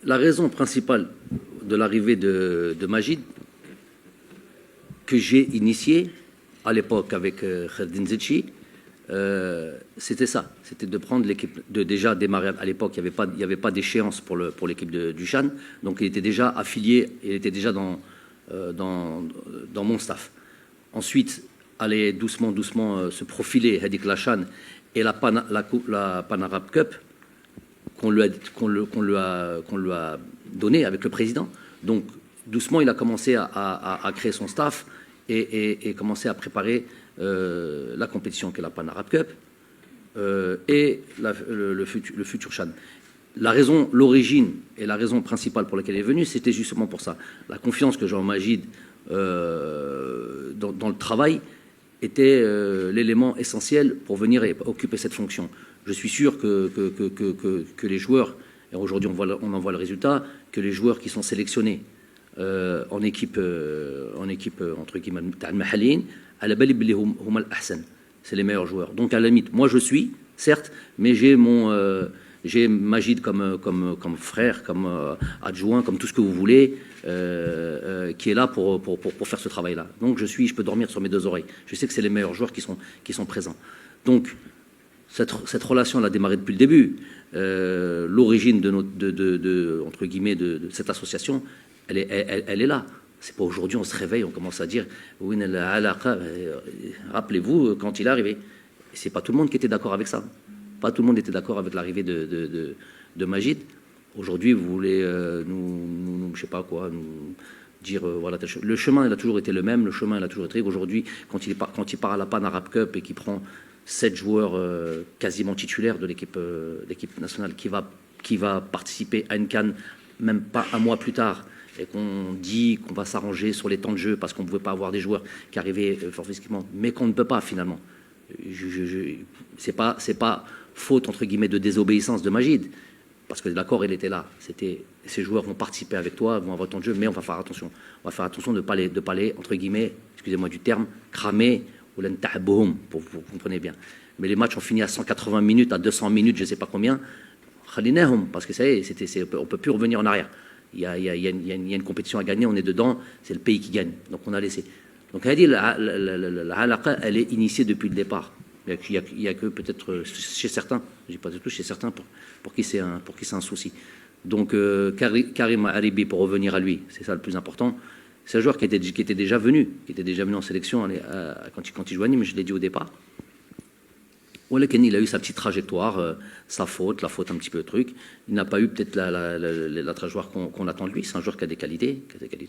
La raison principale de l'arrivée de Majid, que j'ai initiée à l'époque avec Khaldin Zetchi, c'était ça, c'était de prendre l'équipe, de déjà démarrer. À l'époque, il n'y avait pas d'échéance pour l'équipe du Chan, donc il était déjà affilié, il était déjà dans mon staff. Ensuite, aller doucement se profiler Hadik Lachan et la Pan Arab Cup qu'on lui a donné avec le président. Donc, doucement, il a commencé à créer son staff et commencer à préparer la compétition qu'est la Pan Arab Cup et le futur Chan. L'origine et la raison principale pour laquelle il est venu, c'était justement pour ça. La confiance que Jean Majid dans le travail était l'élément essentiel pour venir et occuper cette fonction. Je suis sûr que les joueurs, et aujourd'hui on en voit le résultat, que les joueurs qui sont sélectionnés en équipe entre guillemets al-Mahalin, c'est les meilleurs joueurs. Donc à la limite, moi je suis, certes, mais j'ai Majid comme frère, comme adjoint, comme tout ce que vous voulez, qui est là pour faire ce travail-là. Donc je peux dormir sur mes deux oreilles. Je sais que c'est les meilleurs joueurs qui sont présents. Donc cette relation, elle a démarré depuis le début. L'origine entre guillemets de cette association, elle est là. C'est pas aujourd'hui, on se réveille, on commence à dire rappelez-vous quand il est arrivé. C'est pas tout le monde qui était d'accord avec ça. Pas tout le monde était d'accord avec l'arrivée de Majid. Aujourd'hui, vous voulez je sais pas quoi, nous dire voilà. Le chemin, il a toujours été le même. Le chemin, il a toujours été. Aujourd'hui, quand il part à la Pan Arab Cup et qu'il prend 7 joueurs quasiment titulaires de l'équipe nationale qui va participer à une CAN, même pas un mois plus tard, et qu'on dit qu'on va s'arranger sur les temps de jeu parce qu'on ne pouvait pas avoir des joueurs qui arrivaient fort physiquement, mais qu'on ne peut pas finalement. C'est pas faute entre guillemets de désobéissance de Majid, parce que l'accord il était là. C'était ces joueurs vont participer avec toi, vont avoir ton jeu, mais on va faire attention. On va faire attention de pas les entre guillemets, excusez-moi du terme, cramer ou l'entahboum, pour vous comprenez bien. Mais les matchs ont fini à 180 minutes, à 200 minutes, je sais pas combien. Khalinahum, parce que ça y est, on peut plus revenir en arrière. Il y a une compétition à gagner, on est dedans, c'est le pays qui gagne. Donc on a laissé. Donc elle dit la halaqa, elle est initiée depuis le départ. Il y a que peut-être chez certains, je dis pas du tout chez certains pour qui c'est un souci. Donc Karim Aribi, pour revenir à lui, c'est ça le plus important. C'est un joueur qui était déjà venu en sélection quand il jouait à Nîmes, je l'ai dit au départ. Il a eu sa petite trajectoire, sa faute, la faute un petit peu de truc. Il n'a pas eu peut-être la trajectoire qu'on attend de lui. C'est un joueur qui a des qualités.